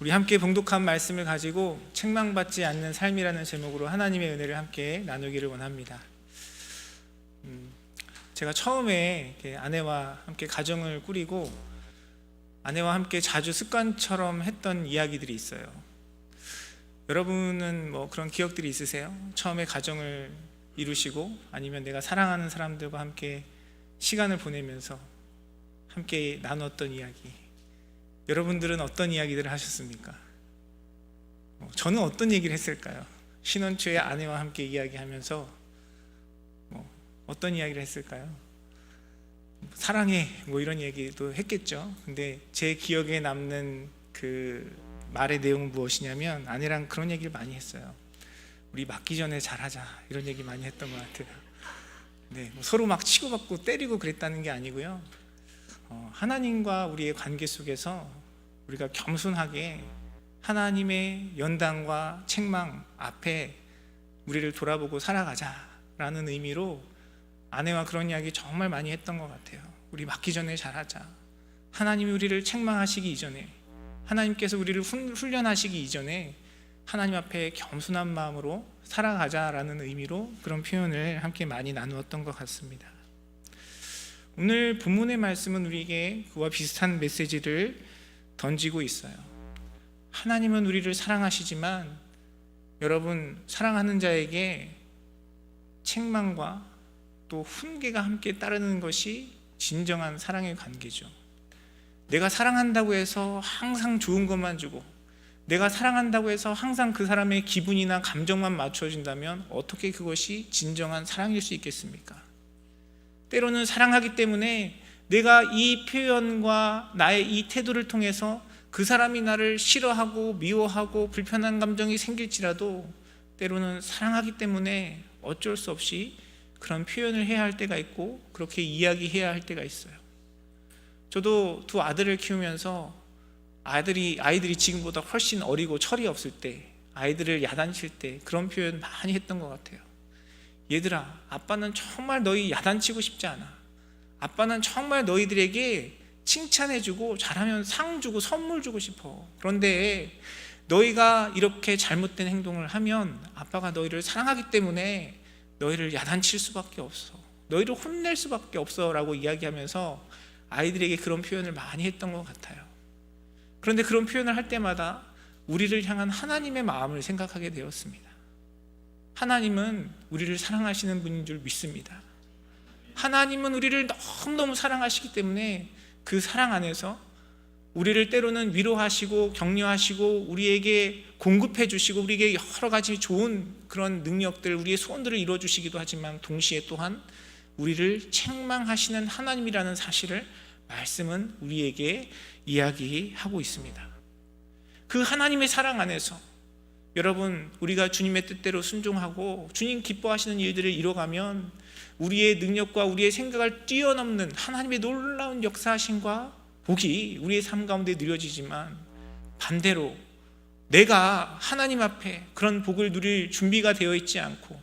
우리 함께 봉독한 말씀을 가지고 책망받지 않는 삶이라는 제목으로 하나님의 은혜를 함께 나누기를 원합니다. 제가 처음에 아내와 함께 가정을 꾸리고 아내와 함께 자주 습관처럼 했던 이야기들이 있어요. 여러분은 뭐 그런 기억들이 있으세요? 처음에 가정을 이루시고 아니면 내가 사랑하는 사람들과 함께 시간을 보내면서 함께 나눴던 이야기, 여러분들은 어떤 이야기들을 하셨습니까? 저는 어떤 얘기를 했을까요? 신혼 초에 아내와 함께 이야기하면서 어떤 이야기를 했을까요? 사랑해 뭐 이런 얘기도 했겠죠. 근데 제 기억에 남는 그 말의 내용은 무엇이냐면 아내랑 그런 얘기를 많이 했어요. 우리 맞기 전에 잘하자 이런 얘기 많이 했던 것 같아요. 네, 서로 막 치고받고 때리고 그랬다는 게 아니고요. 하나님과 우리의 관계 속에서 우리가 겸손하게 하나님의 연단과 책망 앞에 우리를 돌아보고 살아가자라는 의미로 아내와 그런 이야기 정말 많이 했던 것 같아요. 우리 맞기 전에 잘하자. 하나님이 우리를 책망하시기 이전에, 하나님께서 우리를 훈련하시기 이전에 하나님 앞에 겸손한 마음으로 살아가자라는 의미로 그런 표현을 함께 많이 나누었던 것 같습니다. 오늘 본문의 말씀은 우리에게 그와 비슷한 메시지를 던지고 있어요. 하나님은 우리를 사랑하시지만 여러분, 사랑하는 자에게 책망과 또 훈계가 함께 따르는 것이 진정한 사랑의 관계죠. 내가 사랑한다고 해서 항상 좋은 것만 주고, 내가 사랑한다고 해서 항상 그 사람의 기분이나 감정만 맞춰준다면 어떻게 그것이 진정한 사랑일 수 있겠습니까? 때로는 사랑하기 때문에 내가 이 표현과 나의 이 태도를 통해서 그 사람이 나를 싫어하고 미워하고 불편한 감정이 생길지라도 때로는 사랑하기 때문에 어쩔 수 없이 그런 표현을 해야 할 때가 있고 그렇게 이야기해야 할 때가 있어요. 저도 두 아들을 키우면서 아이들이 지금보다 훨씬 어리고 철이 없을 때, 아이들을 야단칠 때 그런 표현 많이 했던 것 같아요. 얘들아, 아빠는 정말 너희 야단치고 싶지 않아. 아빠는 정말 너희들에게 칭찬해주고 잘하면 상 주고 선물 주고 싶어. 그런데 너희가 이렇게 잘못된 행동을 하면 아빠가 너희를 사랑하기 때문에 너희를 야단칠 수밖에 없어. 너희를 혼낼 수밖에 없어 라고 이야기하면서 아이들에게 그런 표현을 많이 했던 것 같아요. 그런데 그런 표현을 할 때마다 우리를 향한 하나님의 마음을 생각하게 되었습니다. 하나님은 우리를 사랑하시는 분인 줄 믿습니다. 하나님은 우리를 너무너무 사랑하시기 때문에 그 사랑 안에서 우리를 때로는 위로하시고 격려하시고 우리에게 공급해 주시고 우리에게 여러 가지 좋은 그런 능력들, 우리의 소원들을 이루어 주시기도 하지만 동시에 또한 우리를 책망하시는 하나님이라는 사실을 말씀은 우리에게 이야기하고 있습니다. 그 하나님의 사랑 안에서 여러분, 우리가 주님의 뜻대로 순종하고 주님 기뻐하시는 일들을 이뤄가면 우리의 능력과 우리의 생각을 뛰어넘는 하나님의 놀라운 역사하심과 복이 우리의 삶 가운데 누려지지만 반대로 내가 하나님 앞에 그런 복을 누릴 준비가 되어 있지 않고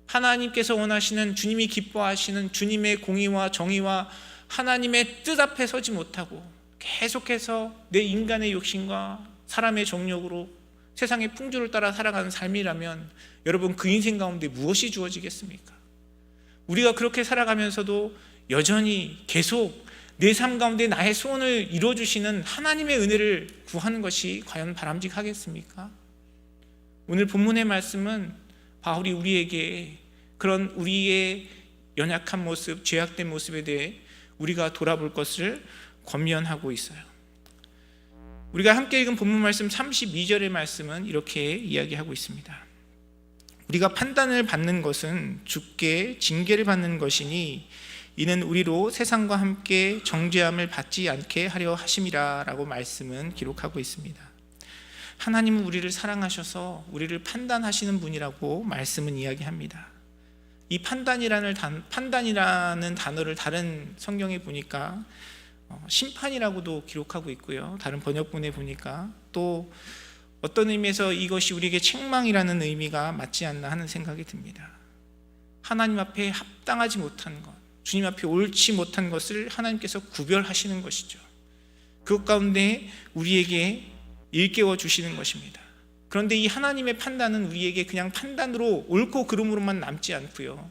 하나님께서 원하시는, 주님이 기뻐하시는 주님의 공의와 정의와 하나님의 뜻 앞에 서지 못하고 계속해서 내 인간의 욕심과 사람의 정욕으로 세상의 풍조를 따라 살아가는 삶이라면 여러분, 그 인생 가운데 무엇이 주어지겠습니까? 우리가 그렇게 살아가면서도 여전히 계속 내 삶 가운데 나의 소원을 이루어주시는 하나님의 은혜를 구하는 것이 과연 바람직하겠습니까? 오늘 본문의 말씀은 바울이 우리에게 그런 우리의 연약한 모습, 죄악된 모습에 대해 우리가 돌아볼 것을 권면하고 있어요. 우리가 함께 읽은 본문 말씀 32절의 말씀은 이렇게 이야기하고 있습니다. 우리가 판단을 받는 것은 주께 징계를 받는 것이니 이는 우리로 세상과 함께 정죄함을 받지 않게 하려 하심이라 라고 말씀은 기록하고 있습니다. 하나님은 우리를 사랑하셔서 우리를 판단하시는 분이라고 말씀은 이야기합니다. 이 판단이라는 단어를 다른 성경에 보니까 심판이라고도 기록하고 있고요, 다른 번역본에 보니까 또 어떤 의미에서 이것이 우리에게 책망이라는 의미가 맞지 않나 하는 생각이 듭니다. 하나님 앞에 합당하지 못한 것, 주님 앞에 옳지 못한 것을 하나님께서 구별하시는 것이죠. 그것 가운데 우리에게 일깨워 주시는 것입니다. 그런데 이 하나님의 판단은 우리에게 그냥 판단으로 옳고 그름으로만 남지 않고요,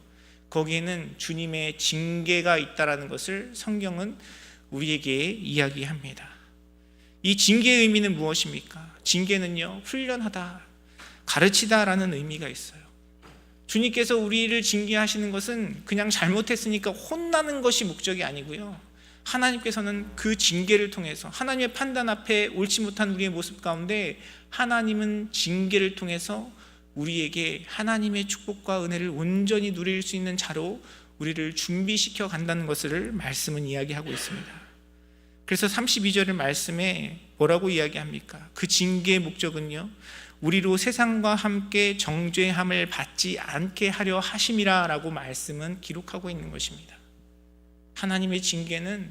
거기에는 주님의 징계가 있다라는 것을 성경은 우리에게 이야기합니다. 이 징계의 의미는 무엇입니까? 징계는요, 훈련하다, 가르치다라는 의미가 있어요. 주님께서 우리를 징계하시는 것은 그냥 잘못했으니까 혼나는 것이 목적이 아니고요, 하나님께서는 그 징계를 통해서 하나님의 판단 앞에 옳지 못한 우리의 모습 가운데 하나님은 징계를 통해서 우리에게 하나님의 축복과 은혜를 온전히 누릴 수 있는 자로 우리를 준비시켜 간다는 것을 말씀은 이야기하고 있습니다. 그래서 32절의 말씀에 뭐라고 이야기합니까? 그 징계의 목적은요, 우리로 세상과 함께 정죄함을 받지 않게 하려 하심이라 라고 말씀은 기록하고 있는 것입니다. 하나님의 징계는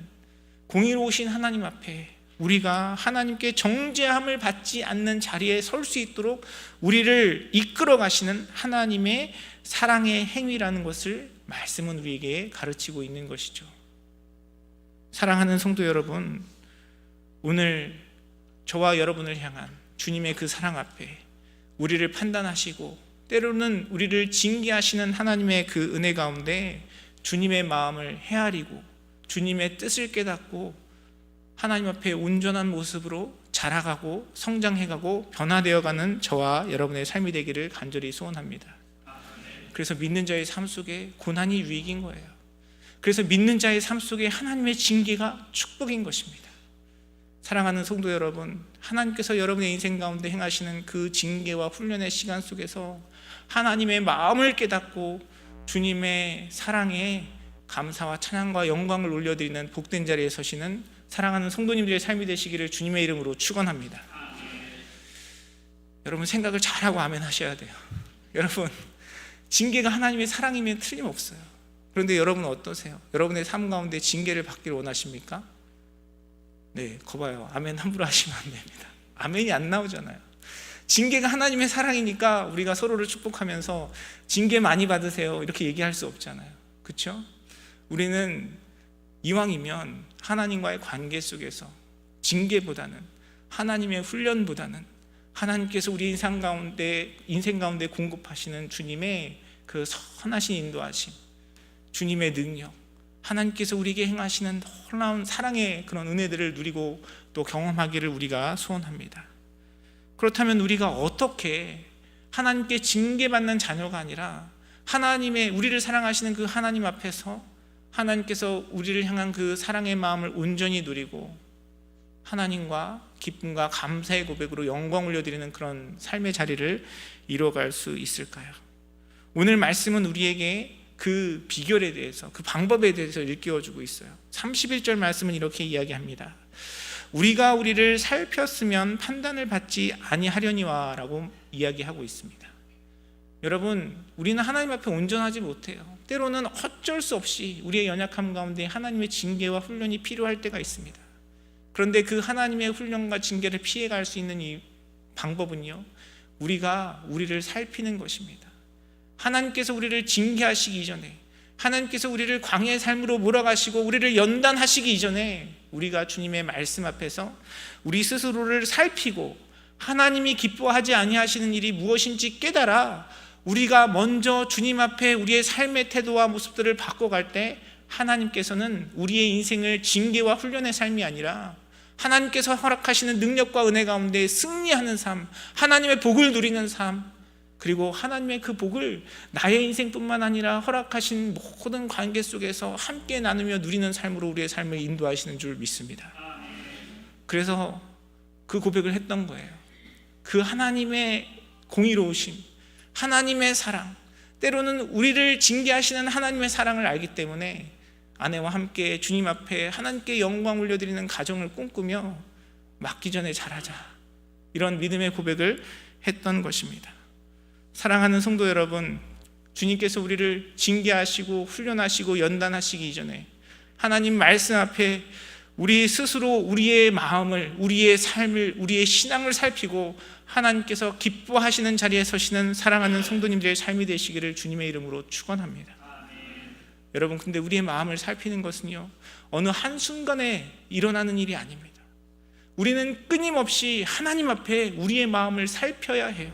공의로우신 하나님 앞에 우리가 하나님께 정죄함을 받지 않는 자리에 설 수 있도록 우리를 이끌어 가시는 하나님의 사랑의 행위라는 것을 말씀은 우리에게 가르치고 있는 것이죠. 사랑하는 성도 여러분, 오늘 저와 여러분을 향한 주님의 그 사랑 앞에 우리를 판단하시고 때로는 우리를 징계하시는 하나님의 그 은혜 가운데 주님의 마음을 헤아리고 주님의 뜻을 깨닫고 하나님 앞에 온전한 모습으로 자라가고 성장해가고 변화되어가는 저와 여러분의 삶이 되기를 간절히 소원합니다. 그래서 믿는 자의 삶 속에 고난이 유익인 거예요. 그래서 믿는 자의 삶 속에 하나님의 징계가 축복인 것입니다. 사랑하는 성도 여러분, 하나님께서 여러분의 인생 가운데 행하시는 그 징계와 훈련의 시간 속에서 하나님의 마음을 깨닫고 주님의 사랑에 감사와 찬양과 영광을 올려드리는 복된 자리에 서시는 사랑하는 성도님들의 삶이 되시기를 주님의 이름으로 축원합니다. 여러분, 생각을 잘하고 아멘 하셔야 돼요. 여러분, 징계가 하나님의 사랑이면 틀림없어요. 그런데 여러분은 어떠세요? 여러분의 삶 가운데 징계를 받기를 원하십니까? 네, 거봐요. 아멘 함부로 하시면 안 됩니다. 아멘이 안 나오잖아요. 징계가 하나님의 사랑이니까 우리가 서로를 축복하면서 징계 많이 받으세요 이렇게 얘기할 수 없잖아요. 그렇죠? 우리는 이왕이면 하나님과의 관계 속에서 징계보다는, 하나님의 훈련보다는 하나님께서 우리 인생 가운데 공급하시는 주님의 그 선하신 인도하심, 주님의 능력, 하나님께서 우리에게 행하시는 놀라운 사랑의 그런 은혜들을 누리고 또 경험하기를 우리가 소원합니다. 그렇다면 우리가 어떻게 하나님께 징계받는 자녀가 아니라 하나님의, 우리를 사랑하시는 그 하나님 앞에서 하나님께서 우리를 향한 그 사랑의 마음을 온전히 누리고 하나님과 기쁨과 감사의 고백으로 영광 올려드리는 그런 삶의 자리를 이뤄갈 수 있을까요? 오늘 말씀은 우리에게 그 비결에 대해서, 그 방법에 대해서 일깨워주고 있어요. 31절 말씀은 이렇게 이야기합니다. 우리가 우리를 살폈으면 판단을 받지 아니하려니와 라고 이야기하고 있습니다. 여러분, 우리는 하나님 앞에 온전하지 못해요. 때로는 어쩔 수 없이 우리의 연약함 가운데 하나님의 징계와 훈련이 필요할 때가 있습니다. 그런데 그 하나님의 훈련과 징계를 피해갈 수 있는 이 방법은요, 우리가 우리를 살피는 것입니다. 하나님께서 우리를 징계하시기 이전에, 하나님께서 우리를 광야의 삶으로 몰아가시고 우리를 연단하시기 이전에 우리가 주님의 말씀 앞에서 우리 스스로를 살피고 하나님이 기뻐하지 아니하시는 일이 무엇인지 깨달아 우리가 먼저 주님 앞에 우리의 삶의 태도와 모습들을 바꿔갈 때 하나님께서는 우리의 인생을 징계와 훈련의 삶이 아니라 하나님께서 허락하시는 능력과 은혜 가운데 승리하는 삶, 하나님의 복을 누리는 삶, 그리고 하나님의 그 복을 나의 인생뿐만 아니라 허락하신 모든 관계 속에서 함께 나누며 누리는 삶으로 우리의 삶을 인도하시는 줄 믿습니다. 그래서 그 고백을 했던 거예요. 그 하나님의 공의로우심, 하나님의 사랑, 때로는 우리를 징계하시는 하나님의 사랑을 알기 때문에 아내와 함께 주님 앞에 하나님께 영광 올려드리는 가정을 꿈꾸며 맞기 전에 잘하자, 이런 믿음의 고백을 했던 것입니다. 사랑하는 성도 여러분, 주님께서 우리를 징계하시고 훈련하시고 연단하시기 이전에 하나님 말씀 앞에 우리 스스로 우리의 마음을, 우리의 삶을, 우리의 신앙을 살피고 하나님께서 기뻐하시는 자리에 서시는 사랑하는 성도님들의 삶이 되시기를 주님의 이름으로 축원합니다. 여러분, 근데 우리의 마음을 살피는 것은요, 어느 한순간에 일어나는 일이 아닙니다. 우리는 끊임없이 하나님 앞에 우리의 마음을 살펴야 해요.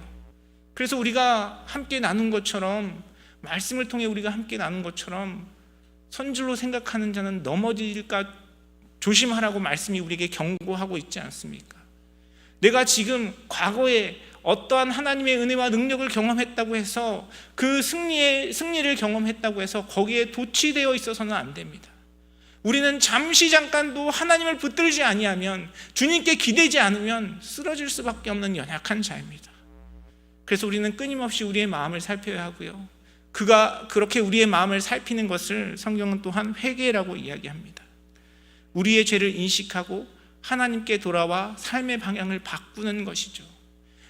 그래서 우리가 함께 나눈 것처럼, 말씀을 통해 우리가 함께 나눈 것처럼, 선줄로 생각하는 자는 넘어질까 조심하라고 말씀이 우리에게 경고하고 있지 않습니까? 내가 지금 과거에 어떠한 하나님의 은혜와 능력을 경험했다고 해서 그 승리를 경험했다고 해서 거기에 도취되어 있어서는 안 됩니다. 우리는 잠시 잠깐도 하나님을 붙들지 아니하면, 주님께 기대지 않으면 쓰러질 수밖에 없는 연약한 자입니다. 그래서 우리는 끊임없이 우리의 마음을 살펴야 하고요, 그가 그렇게 우리의 마음을 살피는 것을 성경은 또한 회개라고 이야기합니다. 우리의 죄를 인식하고 하나님께 돌아와 삶의 방향을 바꾸는 것이죠.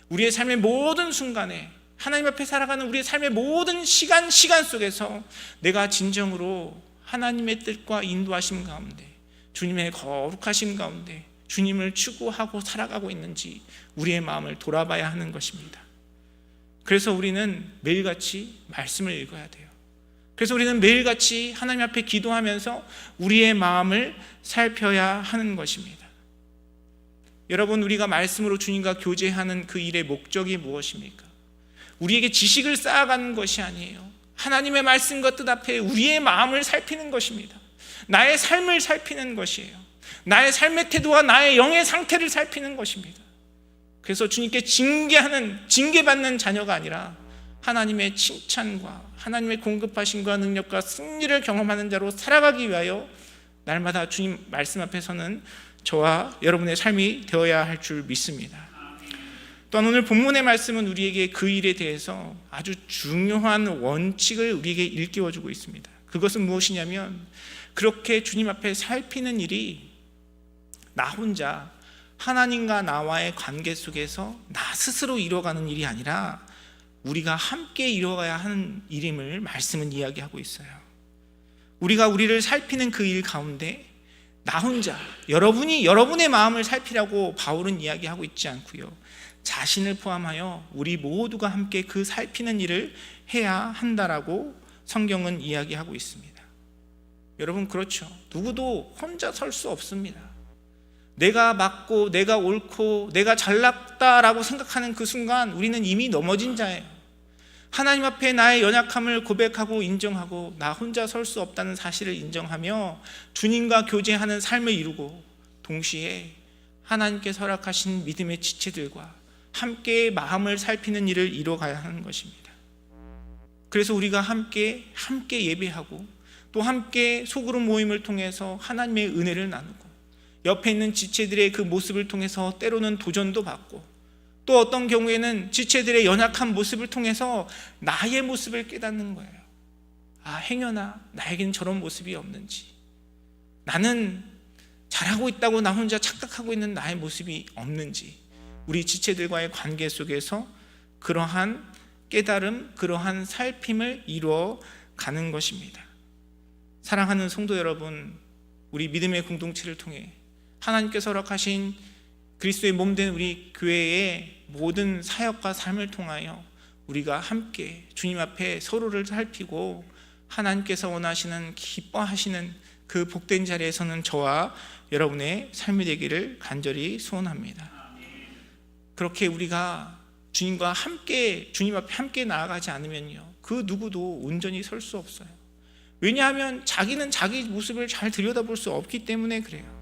우리의 삶의 모든 순간에, 하나님 앞에 살아가는 우리의 삶의 모든 시간 속에서 내가 진정으로 하나님의 뜻과 인도하심 가운데, 주님의 거룩하심 가운데 주님을 추구하고 살아가고 있는지 우리의 마음을 돌아봐야 하는 것입니다. 그래서 우리는 매일같이 말씀을 읽어야 돼요. 그래서 우리는 매일같이 하나님 앞에 기도하면서 우리의 마음을 살펴야 하는 것입니다. 여러분, 우리가 말씀으로 주님과 교제하는 그 일의 목적이 무엇입니까? 우리에게 지식을 쌓아가는 것이 아니에요. 하나님의 말씀과 뜻 앞에 우리의 마음을 살피는 것입니다. 나의 삶을 살피는 것이에요. 나의 삶의 태도와 나의 영의 상태를 살피는 것입니다. 그래서 주님께 징계받는 자녀가 아니라 하나님의 칭찬과 하나님의 공급하심과 능력과 승리를 경험하는 자로 살아가기 위하여 날마다 주님 말씀 앞에 서는 저와 여러분의 삶이 되어야 할 줄 믿습니다. 또한 오늘 본문의 말씀은 우리에게 그 일에 대해서 아주 중요한 원칙을 우리에게 일깨워주고 있습니다. 그것은 무엇이냐면, 그렇게 주님 앞에 살피는 일이 나 혼자 하나님과 나와의 관계 속에서 나 스스로 이루어가는 일이 아니라 우리가 함께 이루어가야 하는 일임을 말씀은 이야기하고 있어요. 우리가 우리를 살피는 그 일 가운데 나 혼자, 여러분이 여러분의 마음을 살피라고 바울은 이야기하고 있지 않고요, 자신을 포함하여 우리 모두가 함께 그 살피는 일을 해야 한다라고 성경은 이야기하고 있습니다. 여러분, 그렇죠. 누구도 혼자 설 수 없습니다. 내가 맞고 내가 옳고 내가 잘났다라고 생각하는 그 순간 우리는 이미 넘어진 자예요. 하나님 앞에 나의 연약함을 고백하고 인정하고 나 혼자 설 수 없다는 사실을 인정하며 주님과 교제하는 삶을 이루고, 동시에 하나님께서 허락하신 믿음의 지체들과 함께 마음을 살피는 일을 이루어가야 하는 것입니다. 그래서 우리가 함께 예배하고 또 함께 소그룹 모임을 통해서 하나님의 은혜를 나누고, 옆에 있는 지체들의 그 모습을 통해서 때로는 도전도 받고, 또 어떤 경우에는 지체들의 연약한 모습을 통해서 나의 모습을 깨닫는 거예요. 아, 행여나 나에게는 저런 모습이 없는지, 나는 잘하고 있다고 나 혼자 착각하고 있는 나의 모습이 없는지, 우리 지체들과의 관계 속에서 그러한 깨달음, 그러한 살핌을 이루어 가는 것입니다. 사랑하는 성도 여러분, 우리 믿음의 공동체를 통해 하나님께서 허락하신 그리스도의 몸된 우리 교회의 모든 사역과 삶을 통하여 우리가 함께 주님 앞에 서로를 살피고 하나님께서 원하시는, 기뻐하시는 그 복된 자리에 서는 저와 여러분의 삶이 되기를 간절히 소원합니다. 그렇게 우리가 주님과 함께, 주님 앞에 함께 나아가지 않으면요, 그 누구도 온전히 설 수 없어요. 왜냐하면 자기는 자기 모습을 잘 들여다볼 수 없기 때문에 그래요.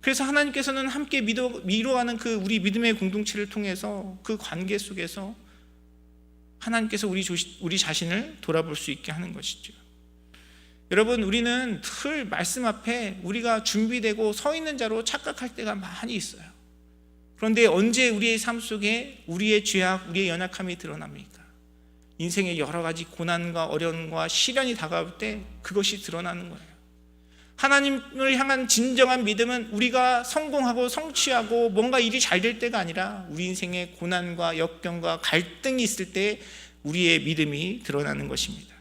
그래서 하나님께서는 함께 미뤄가는 그 우리 믿음의 공동체를 통해서 그 관계 속에서 하나님께서 우리 자신을 돌아볼 수 있게 하는 것이죠. 여러분, 우리는 늘 말씀 앞에 우리가 준비되고 서 있는 자로 착각할 때가 많이 있어요. 그런데 언제 우리의 삶 속에 우리의 죄악, 우리의 연약함이 드러납니까? 인생의 여러 가지 고난과 어려움과 시련이 다가올 때 그것이 드러나는 거예요. 하나님을 향한 진정한 믿음은 우리가 성공하고 성취하고 뭔가 일이 잘 될 때가 아니라 우리 인생의 고난과 역경과 갈등이 있을 때 우리의 믿음이 드러나는 것입니다.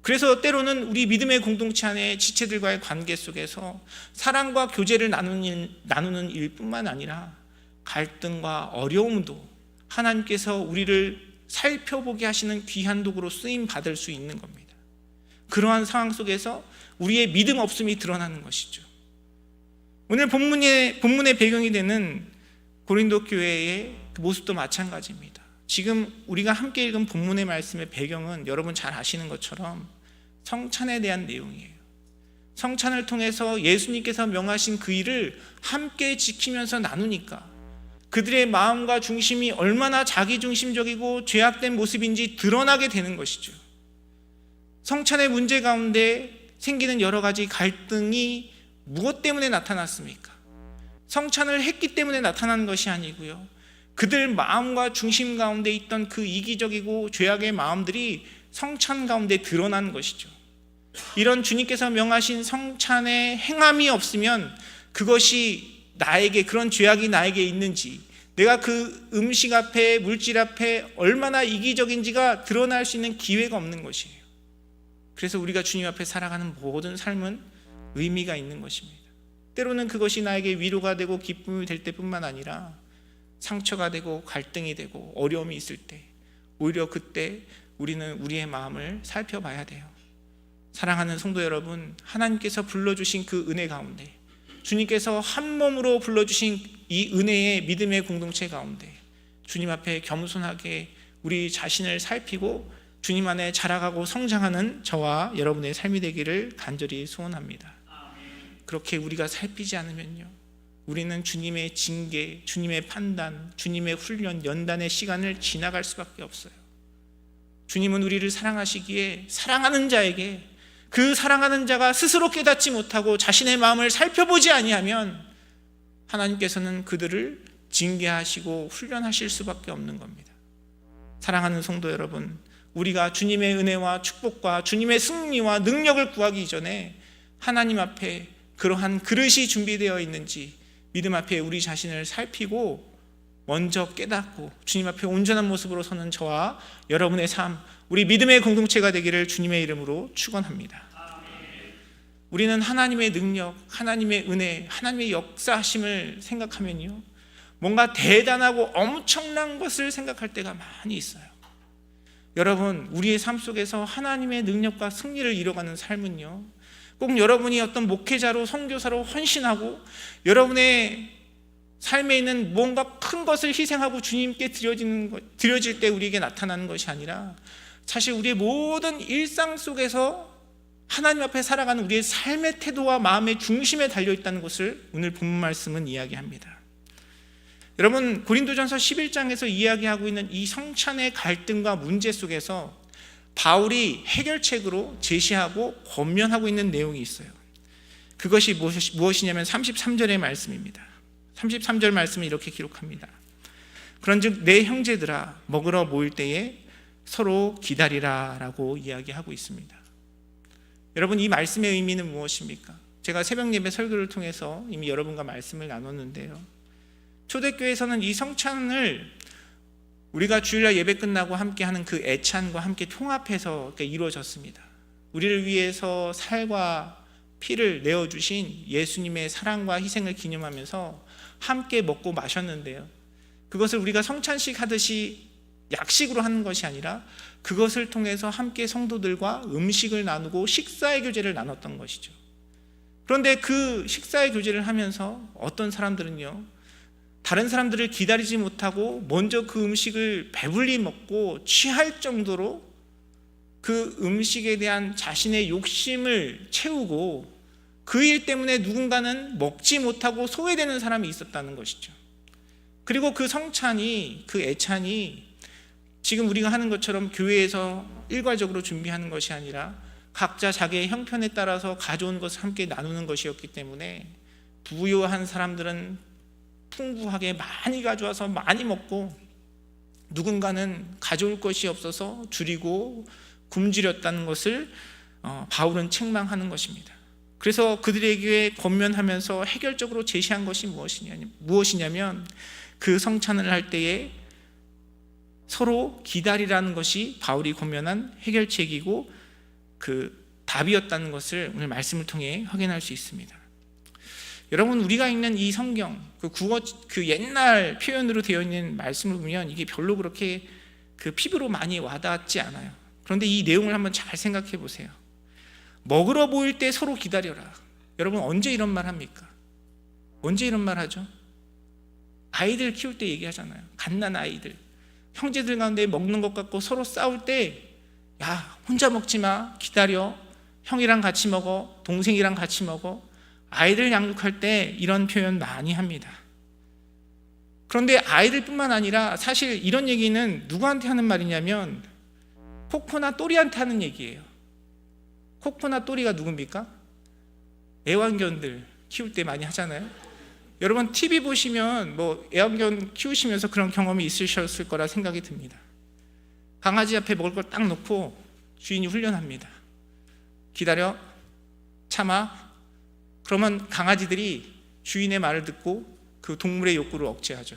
그래서 때로는 우리 믿음의 공동체 안에 지체들과의 관계 속에서 사랑과 교제를 나누는 일뿐만 아니라 갈등과 어려움도 하나님께서 우리를 살펴보게 하시는 귀한 도구로 쓰임 받을 수 있는 겁니다. 그러한 상황 속에서 우리의 믿음 없음이 드러나는 것이죠. 오늘 본문의 배경이 되는 고린도 교회의 그 모습도 마찬가지입니다. 지금 우리가 함께 읽은 본문의 말씀의 배경은 여러분 잘 아시는 것처럼 성찬에 대한 내용이에요. 성찬을 통해서 예수님께서 명하신 그 일을 함께 지키면서 나누니까 그들의 마음과 중심이 얼마나 자기중심적이고 죄악된 모습인지 드러나게 되는 것이죠. 성찬의 문제 가운데 생기는 여러 가지 갈등이 무엇 때문에 나타났습니까? 성찬을 했기 때문에 나타난 것이 아니고요, 그들 마음과 중심 가운데 있던 그 이기적이고 죄악의 마음들이 성찬 가운데 드러난 것이죠. 이런 주님께서 명하신 성찬의 행함이 없으면 그것이 나에게, 그런 죄악이 나에게 있는지, 내가 그 음식 앞에, 물질 앞에 얼마나 이기적인지가 드러날 수 있는 기회가 없는 것이에요. 그래서 우리가 주님 앞에 살아가는 모든 삶은 의미가 있는 것입니다. 때로는 그것이 나에게 위로가 되고 기쁨이 될 때뿐만 아니라 상처가 되고 갈등이 되고 어려움이 있을 때, 오히려 그때 우리는 우리의 마음을 살펴봐야 돼요. 사랑하는 성도 여러분, 하나님께서 불러주신 그 은혜 가운데, 주님께서 한 몸으로 불러주신 이 은혜의 믿음의 공동체 가운데 주님 앞에 겸손하게 우리 자신을 살피고 주님 안에 자라가고 성장하는 저와 여러분의 삶이 되기를 간절히 소원합니다. 그렇게 우리가 살피지 않으면요, 우리는 주님의 징계, 주님의 판단, 주님의 훈련, 연단의 시간을 지나갈 수밖에 없어요. 주님은 우리를 사랑하시기에 사랑하는 자에게, 그 사랑하는 자가 스스로 깨닫지 못하고 자신의 마음을 살펴보지 아니하면 하나님께서는 그들을 징계하시고 훈련하실 수밖에 없는 겁니다. 사랑하는 성도 여러분, 우리가 주님의 은혜와 축복과 주님의 승리와 능력을 구하기 이전에 하나님 앞에 그러한 그릇이 준비되어 있는지 믿음 앞에 우리 자신을 살피고 먼저 깨닫고 주님 앞에 온전한 모습으로 서는 저와 여러분의 삶, 우리 믿음의 공동체가 되기를 주님의 이름으로 축원합니다. 우리는 하나님의 능력, 하나님의 은혜, 하나님의 역사하심을 생각하면요, 뭔가 대단하고 엄청난 것을 생각할 때가 많이 있어요. 여러분, 우리의 삶 속에서 하나님의 능력과 승리를 이뤄가는 삶은요, 꼭 여러분이 어떤 목회자로, 선교사로 헌신하고 여러분의 삶에 있는 뭔가 큰 것을 희생하고 주님께 드려질 때 우리에게 나타나는 것이 아니라 사실 우리의 모든 일상 속에서 하나님 앞에 살아가는 우리의 삶의 태도와 마음의 중심에 달려있다는 것을 오늘 본문 말씀은 이야기합니다. 여러분, 고린도전서 11장에서 이야기하고 있는 이 성찬의 갈등과 문제 속에서 바울이 해결책으로 제시하고 권면하고 있는 내용이 있어요. 그것이 무엇이냐면 33절의 말씀입니다. 33절 말씀은 이렇게 기록합니다. 그런즉 내 형제들아, 먹으러 모일 때에 서로 기다리라 라고 이야기하고 있습니다. 여러분, 이 말씀의 의미는 무엇입니까? 제가 새벽 예배 설교를 통해서 이미 여러분과 말씀을 나눴는데요, 초대교회에서는 이 성찬을 우리가 주일날 예배 끝나고 함께하는 그 애찬과 함께 통합해서 이루어졌습니다. 우리를 위해서 살과 피를 내어주신 예수님의 사랑과 희생을 기념하면서 함께 먹고 마셨는데요, 그것을 우리가 성찬식 하듯이 약식으로 하는 것이 아니라 그것을 통해서 함께 성도들과 음식을 나누고 식사의 교제를 나눴던 것이죠. 그런데 그 식사의 교제를 하면서 어떤 사람들은요, 다른 사람들을 기다리지 못하고 먼저 그 음식을 배불리 먹고 취할 정도로 그 음식에 대한 자신의 욕심을 채우고 그 일 때문에 누군가는 먹지 못하고 소외되는 사람이 있었다는 것이죠. 그리고 그 성찬이, 그 애찬이 지금 우리가 하는 것처럼 교회에서 일괄적으로 준비하는 것이 아니라 각자 자기의 형편에 따라서 가져온 것을 함께 나누는 것이었기 때문에 부유한 사람들은 풍부하게 많이 가져와서 많이 먹고 누군가는 가져올 것이 없어서 줄이고 굶주렸다는 것을 바울은 책망하는 것입니다. 그래서 그들에게 권면하면서 해결적으로 제시한 것이 무엇이냐면 그 성찬을 할 때에 서로 기다리라는 것이 바울이 권면한 해결책이고 그 답이었다는 것을 오늘 말씀을 통해 확인할 수 있습니다. 여러분, 우리가 읽는 이 성경, 그 옛날 표현으로 되어 있는 말씀을 보면 이게 별로 그렇게 그 피부로 많이 와닿지 않아요. 그런데 이 내용을 한번 잘 생각해 보세요. 먹으러 모일 때 서로 기다려라. 여러분, 언제 이런 말 합니까? 언제 이런 말 하죠? 아이들 키울 때 얘기하잖아요. 갓난 아이들, 형제들 가운데 먹는 것 같고 서로 싸울 때, 야, 혼자 먹지 마, 기다려, 형이랑 같이 먹어, 동생이랑 같이 먹어. 아이들 양육할 때 이런 표현 많이 합니다. 그런데 아이들뿐만 아니라 사실 이런 얘기는 누구한테 하는 말이냐면 코코나 또리한테 하는 얘기예요. 코코나 또리가 누굽니까? 애완견들 키울 때 많이 하잖아요. 여러분 TV 보시면 뭐 애완견 키우시면서 그런 경험이 있으셨을 거라 생각이 듭니다. 강아지 앞에 먹을 걸 딱 놓고 주인이 훈련합니다. 기다려, 참아. 그러면 강아지들이 주인의 말을 듣고 그 동물의 욕구를 억제하죠.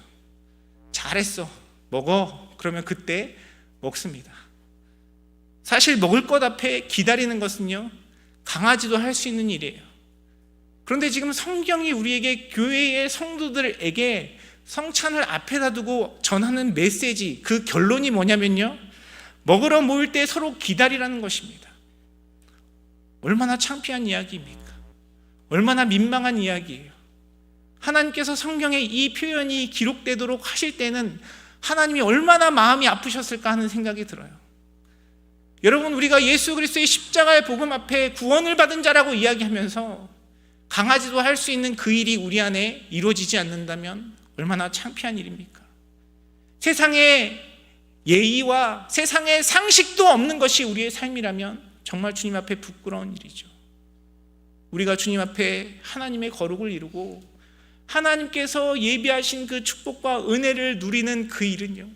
잘했어, 먹어. 그러면 그때 먹습니다. 사실 먹을 것 앞에 기다리는 것은요, 강아지도 할 수 있는 일이에요. 그런데 지금 성경이 우리에게, 교회의 성도들에게 성찬을 앞에다 두고 전하는 메시지, 그 결론이 뭐냐면요, 먹으러 모일 때 서로 기다리라는 것입니다. 얼마나 창피한 이야기입니까? 얼마나 민망한 이야기예요. 하나님께서 성경에 이 표현이 기록되도록 하실 때는 하나님이 얼마나 마음이 아프셨을까 하는 생각이 들어요. 여러분, 우리가 예수 그리스도의 십자가의 복음 앞에 구원을 받은 자라고 이야기하면서 강아지도 할 수 있는 그 일이 우리 안에 이루어지지 않는다면 얼마나 창피한 일입니까? 세상에 예의와 세상에 상식도 없는 것이 우리의 삶이라면 정말 주님 앞에 부끄러운 일이죠. 우리가 주님 앞에 하나님의 거룩을 이루고 하나님께서 예비하신 그 축복과 은혜를 누리는 그 일은요,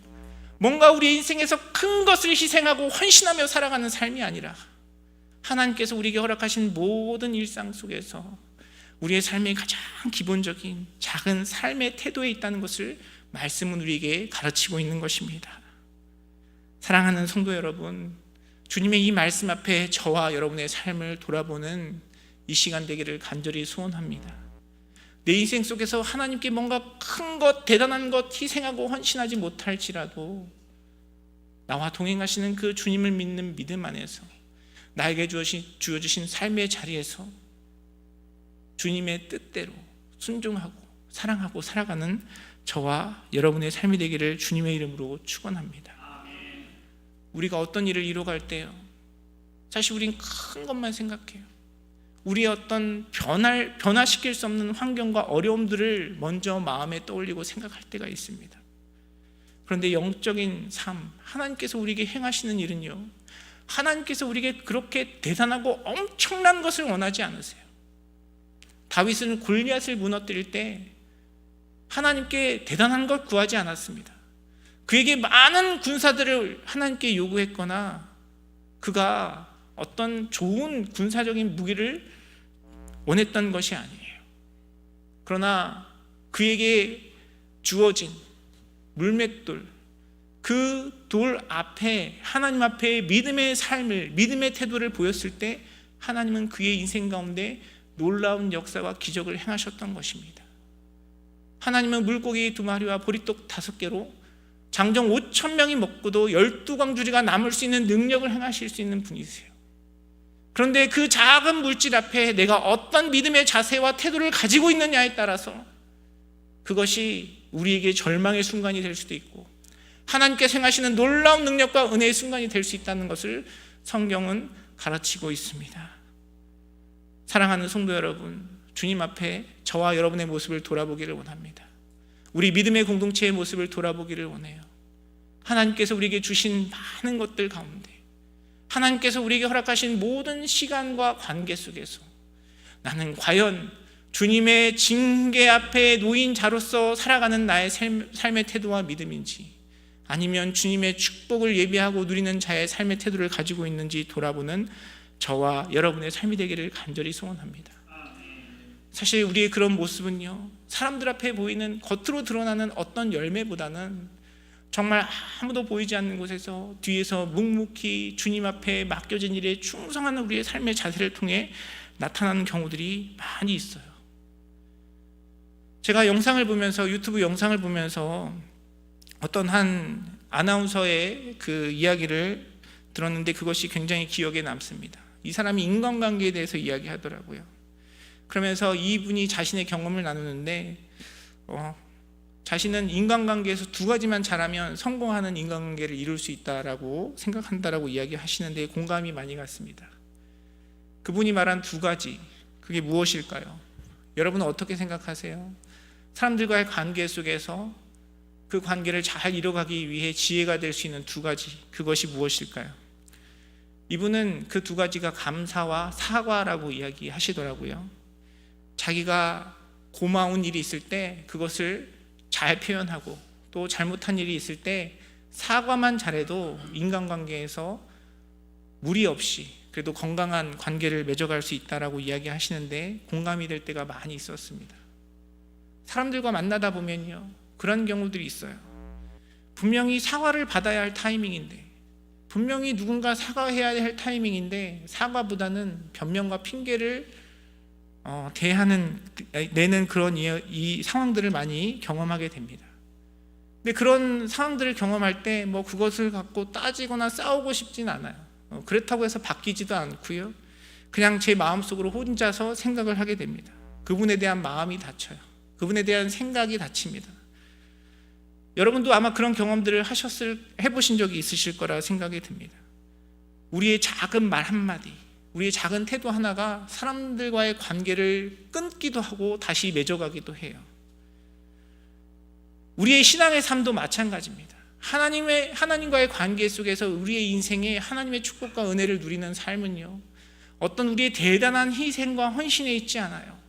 뭔가 우리 인생에서 큰 것을 희생하고 헌신하며 살아가는 삶이 아니라 하나님께서 우리에게 허락하신 모든 일상 속에서 우리의 삶의 가장 기본적인 작은 삶의 태도에 있다는 것을 말씀은 우리에게 가르치고 있는 것입니다. 사랑하는 성도 여러분, 주님의 이 말씀 앞에 저와 여러분의 삶을 돌아보는 이 시간 되기를 간절히 소원합니다. 내 인생 속에서 하나님께 뭔가 큰 것, 대단한 것 희생하고 헌신하지 못할지라도 나와 동행하시는 그 주님을 믿는 믿음 안에서 나에게 주어주신 삶의 자리에서 주님의 뜻대로 순종하고 사랑하고 살아가는 저와 여러분의 삶이 되기를 주님의 이름으로 축원합니다. 우리가 어떤 일을 이루어갈 때요, 사실 우린 큰 것만 생각해요. 우리의 어떤 변화시킬 수 없는 환경과 어려움들을 먼저 마음에 떠올리고 생각할 때가 있습니다. 그런데 영적인 삶, 하나님께서 우리에게 행하시는 일은요, 하나님께서 우리에게 그렇게 대단하고 엄청난 것을 원하지 않으세요. 다윗은 골리앗을 무너뜨릴 때 하나님께 대단한 걸 구하지 않았습니다. 그에게 많은 군사들을 하나님께 요구했거나 그가 어떤 좋은 군사적인 무기를 원했던 것이 아니에요. 그러나 그에게 주어진 물맷돌, 그 돌 앞에 하나님 앞에 믿음의 삶을, 믿음의 태도를 보였을 때 하나님은 그의 인생 가운데 놀라운 역사와 기적을 행하셨던 것입니다. 하나님은 물고기 2마리와 보리떡 5개로 장정 5,000명이 먹고도 12광주리가 남을 수 있는 능력을 행하실 수 있는 분이세요. 그런데 그 작은 물질 앞에 내가 어떤 믿음의 자세와 태도를 가지고 있느냐에 따라서 그것이 우리에게 절망의 순간이 될 수도 있고 하나님께서 행하시는 놀라운 능력과 은혜의 순간이 될 수 있다는 것을 성경은 가르치고 있습니다. 사랑하는 성도 여러분, 주님 앞에 저와 여러분의 모습을 돌아보기를 원합니다. 우리 믿음의 공동체의 모습을 돌아보기를 원해요. 하나님께서 우리에게 주신 많은 것들 가운데, 하나님께서 우리에게 허락하신 모든 시간과 관계 속에서 나는 과연 주님의 징계 앞에 놓인 자로서 살아가는 나의 삶의 태도와 믿음인지, 아니면 주님의 축복을 예비하고 누리는 자의 삶의 태도를 가지고 있는지 돌아보는 저와 여러분의 삶이 되기를 간절히 소원합니다. 사실 우리의 그런 모습은요, 사람들 앞에 보이는 겉으로 드러나는 어떤 열매보다는 정말 아무도 보이지 않는 곳에서 뒤에서 묵묵히 주님 앞에 맡겨진 일에 충성하는 우리의 삶의 자세를 통해 나타나는 경우들이 많이 있어요. 제가 영상을 보면서, 유튜브 영상을 보면서 어떤 한 아나운서의 그 이야기를 들었는데 그것이 굉장히 기억에 남습니다. 이 사람이 인간관계에 대해서 이야기하더라고요. 그러면서 이분이 자신의 경험을 나누는데 자신은 인간관계에서 두 가지만 잘하면 성공하는 인간관계를 이룰 수 있다라고 생각한다라고 이야기하시는데 공감이 많이 갔습니다. 그분이 말한 두 가지, 그게 무엇일까요? 여러분은 어떻게 생각하세요? 사람들과의 관계 속에서 그 관계를 잘 이뤄가기 위해 지혜가 될 수 있는 두 가지, 그것이 무엇일까요? 이분은 그 두 가지가 감사와 사과라고 이야기하시더라고요. 자기가 고마운 일이 있을 때 그것을 잘 표현하고, 또 잘못한 일이 있을 때 사과만 잘해도 인간관계에서 무리 없이 그래도 건강한 관계를 맺어갈 수 있다라고 이야기하시는데 공감이 될 때가 많이 있었습니다. 사람들과 만나다 보면요, 그런 경우들이 있어요. 분명히 사과를 받아야 할 타이밍인데, 분명히 누군가 사과해야 할 타이밍인데 사과보다는 변명과 핑계를 내는 그런 이 상황들을 많이 경험하게 됩니다. 근데 그런 상황들을 경험할 때 그것을 갖고 따지거나 싸우고 싶진 않아요. 그렇다고 해서 바뀌지도 않고요. 그냥 제 마음속으로 혼자서 생각을 하게 됩니다. 그분에 대한 마음이 다쳐요. 그분에 대한 생각이 다칩니다. 여러분도 아마 그런 경험들을 해보신 적이 있으실 거라 생각이 듭니다. 우리의 작은 말 한마디, 우리의 작은 태도 하나가 사람들과의 관계를 끊기도 하고 다시 맺어가기도 해요. 우리의 신앙의 삶도 마찬가지입니다. 하나님과의 관계 속에서 우리의 인생에 하나님의 축복과 은혜를 누리는 삶은요, 어떤 우리의 대단한 희생과 헌신에 있지 않아요.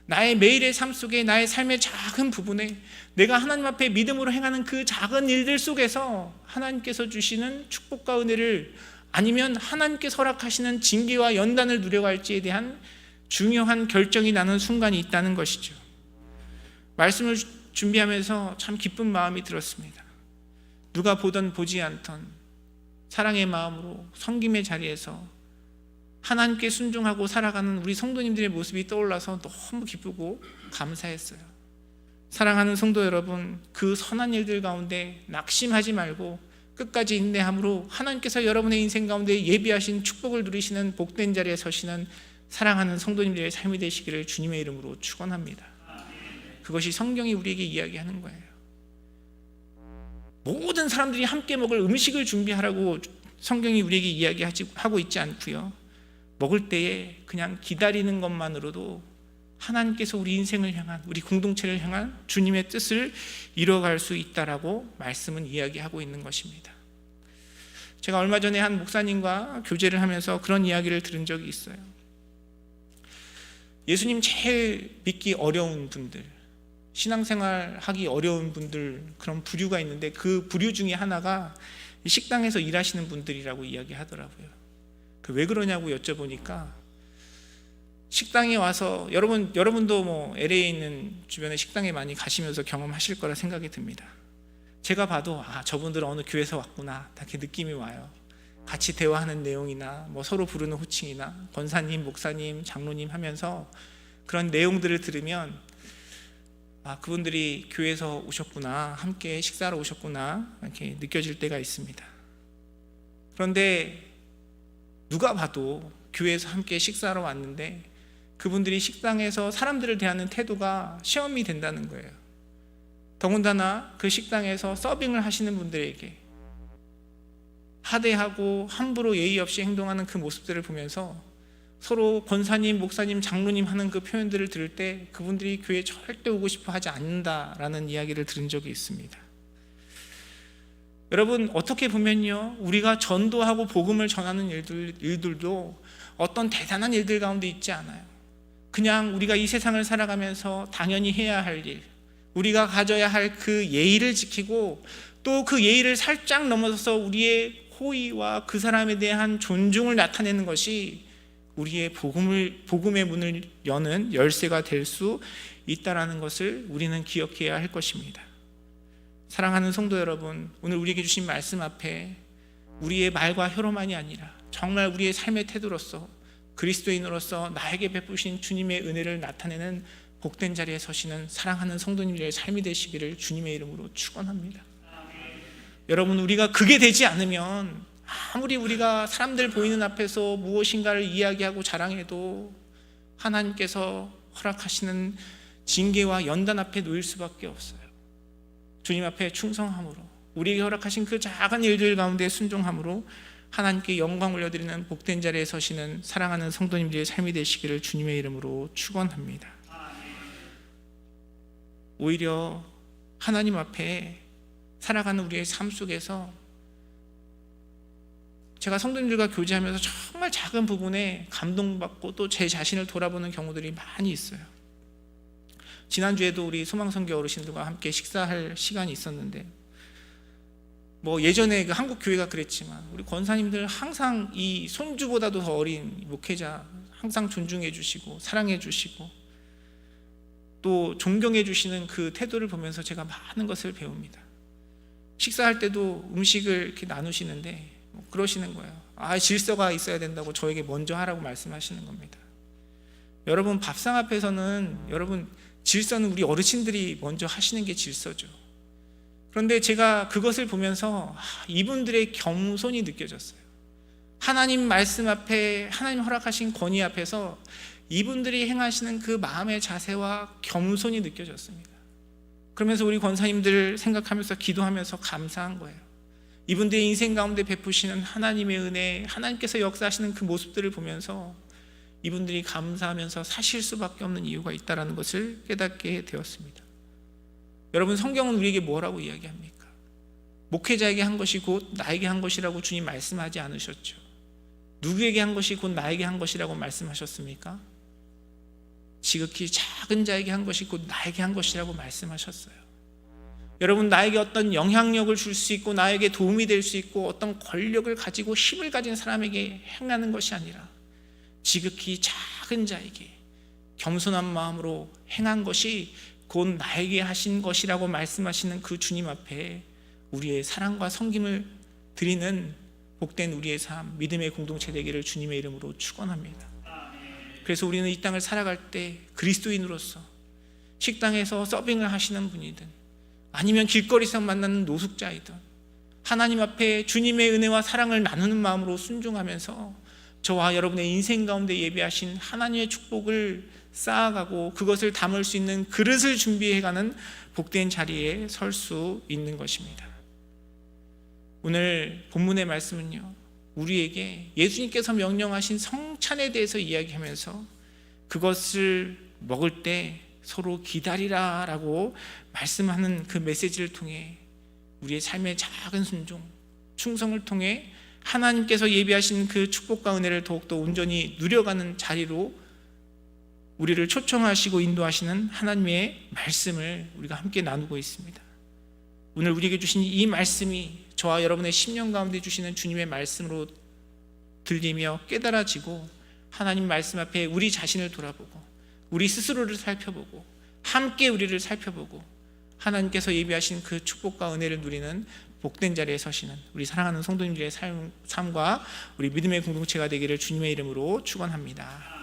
나의 매일의 삶 속에, 나의 삶의 작은 부분에 내가 하나님 앞에 믿음으로 행하는 그 작은 일들 속에서 하나님께서 주시는 축복과 은혜를, 아니면 하나님께서 허락하시는 징계와 연단을 누려갈지에 대한 중요한 결정이 나는 순간이 있다는 것이죠. 말씀을 준비하면서 참 기쁜 마음이 들었습니다. 누가 보던 보지 않던 사랑의 마음으로 섬김의 자리에서 하나님께 순종하고 살아가는 우리 성도님들의 모습이 떠올라서 너무 기쁘고 감사했어요. 사랑하는 성도 여러분, 그 선한 일들 가운데 낙심하지 말고 끝까지 인내함으로 하나님께서 여러분의 인생 가운데 예비하신 축복을 누리시는 복된 자리에 서시는 사랑하는 성도님들의 삶이 되시기를 주님의 이름으로 축원합니다. 그것이 성경이 우리에게 이야기하는 거예요. 모든 사람들이 함께 먹을 음식을 준비하라고 성경이 우리에게 이야기하고 있지 않고요, 먹을 때에 그냥 기다리는 것만으로도 하나님께서 우리 인생을 향한, 우리 공동체를 향한 주님의 뜻을 이뤄갈 수 있다라고 말씀은 이야기하고 있는 것입니다. 제가 얼마 전에 한 목사님과 교제를 하면서 그런 이야기를 들은 적이 있어요. 예수님 제일 믿기 어려운 분들, 신앙생활 하기 어려운 분들, 그런 부류가 있는데 그 부류 중에 하나가 식당에서 일하시는 분들이라고 이야기하더라고요. 왜 그러냐고 여쭤보니까, 식당에 와서 여러분도 LA에 있는 주변에 식당에 많이 가시면서 경험하실 거라 생각이 듭니다. 제가 봐도 저분들은 어느 교회에서 왔구나, 이렇게 느낌이 와요. 같이 대화하는 내용이나 서로 부르는 호칭이나 권사님, 목사님, 장로님 하면서 그런 내용들을 들으면 그분들이 교회에서 오셨구나, 함께 식사하러 오셨구나, 이렇게 느껴질 때가 있습니다. 그런데 누가 봐도 교회에서 함께 식사하러 왔는데 그분들이 식당에서 사람들을 대하는 태도가 시험이 된다는 거예요. 더군다나 그 식당에서 서빙을 하시는 분들에게 하대하고 함부로 예의 없이 행동하는 그 모습들을 보면서 서로 권사님, 목사님, 장로님 하는 그 표현들을 들을 때 그분들이 교회에 절대 오고 싶어 하지 않는다라는 이야기를 들은 적이 있습니다. 여러분, 어떻게 보면요, 우리가 전도하고 복음을 전하는 일들도 어떤 대단한 일들 가운데 있지 않아요. 그냥 우리가 이 세상을 살아가면서 당연히 해야 할 일, 우리가 가져야 할 그 예의를 지키고 또 그 예의를 살짝 넘어서서 우리의 호의와 그 사람에 대한 존중을 나타내는 것이 우리의 복음의 문을 여는 열쇠가 될 수 있다는 것을 우리는 기억해야 할 것입니다. 사랑하는 성도 여러분, 오늘 우리에게 주신 말씀 앞에 우리의 말과 혀로만이 아니라 정말 우리의 삶의 태도로서, 그리스도인으로서 나에게 베푸신 주님의 은혜를 나타내는 복된 자리에 서시는 사랑하는 성도님들의 삶이 되시기를 주님의 이름으로 축원합니다. 여러분, 우리가 그게 되지 않으면 아무리 우리가 사람들 보이는 앞에서 무엇인가를 이야기하고 자랑해도 하나님께서 허락하시는 징계와 연단 앞에 놓일 수밖에 없어요. 주님 앞에 충성함으로, 우리에게 허락하신 그 작은 일들 가운데 순종함으로 하나님께 영광 올려드리는 복된 자리에 서시는 사랑하는 성도님들의 삶이 되시기를 주님의 이름으로 축원합니다. 오히려 하나님 앞에 살아가는 우리의 삶 속에서 제가 성도님들과 교제하면서 정말 작은 부분에 감동받고 또 제 자신을 돌아보는 경우들이 많이 있어요. 지난주에도 우리 소망선교 어르신들과 함께 식사할 시간이 있었는데, 예전에 그 한국 교회가 그랬지만 우리 권사님들 항상 이 손주보다도 더 어린 목회자 항상 존중해 주시고 사랑해 주시고 또 존경해 주시는 그 태도를 보면서 제가 많은 것을 배웁니다. 식사할 때도 음식을 이렇게 나누시는데 그러시는 거예요. 질서가 있어야 된다고 저에게 먼저 하라고 말씀하시는 겁니다. 여러분, 밥상 앞에서는 여러분 질서는 우리 어르신들이 먼저 하시는 게 질서죠. 그런데 제가 그것을 보면서 이분들의 겸손이 느껴졌어요. 하나님 말씀 앞에, 하나님 허락하신 권위 앞에서 이분들이 행하시는 그 마음의 자세와 겸손이 느껴졌습니다. 그러면서 우리 권사님들 생각하면서 기도하면서 감사한 거예요. 이분들의 인생 가운데 베푸시는 하나님의 은혜, 하나님께서 역사하시는 그 모습들을 보면서 이분들이 감사하면서 사실 수밖에 없는 이유가 있다는 것을 깨닫게 되었습니다. 여러분, 성경은 우리에게 뭐라고 이야기합니까? 목회자에게 한 것이 곧 나에게 한 것이라고 주님 말씀하지 않으셨죠. 누구에게 한 것이 곧 나에게 한 것이라고 말씀하셨습니까? 지극히 작은 자에게 한 것이 곧 나에게 한 것이라고 말씀하셨어요. 여러분, 나에게 어떤 영향력을 줄 수 있고 나에게 도움이 될 수 있고 어떤 권력을 가지고 힘을 가진 사람에게 행하는 것이 아니라 지극히 작은 자에게 겸손한 마음으로 행한 것이 곧 나에게 하신 것이라고 말씀하시는 그 주님 앞에 우리의 사랑과 섬김을 드리는 복된 우리의 삶, 믿음의 공동체 되기를 주님의 이름으로 축원합니다. 그래서 우리는 이 땅을 살아갈 때 그리스도인으로서 식당에서 서빙을 하시는 분이든 아니면 길거리에서 만나는 노숙자이든 하나님 앞에 주님의 은혜와 사랑을 나누는 마음으로 순종하면서 저와 여러분의 인생 가운데 예비하신 하나님의 축복을 쌓아가고 그것을 담을 수 있는 그릇을 준비해가는 복된 자리에 설 수 있는 것입니다. 오늘 본문의 말씀은요, 우리에게 예수님께서 명령하신 성찬에 대해서 이야기하면서 그것을 먹을 때 서로 기다리라 라고 말씀하는 그 메시지를 통해 우리의 삶의 작은 순종, 충성을 통해 하나님께서 예비하신 그 축복과 은혜를 더욱더 온전히 누려가는 자리로 우리를 초청하시고 인도하시는 하나님의 말씀을 우리가 함께 나누고 있습니다. 오늘 우리에게 주신 이 말씀이 저와 여러분의 심령 가운데 주시는 주님의 말씀으로 들리며 깨달아지고 하나님 말씀 앞에 우리 자신을 돌아보고 우리 스스로를 살펴보고 함께 우리를 살펴보고 하나님께서 예비하신 그 축복과 은혜를 누리는 복된 자리에 서시는 우리 사랑하는 성도님들의 삶과 우리 믿음의 공동체가 되기를 주님의 이름으로 축원합니다.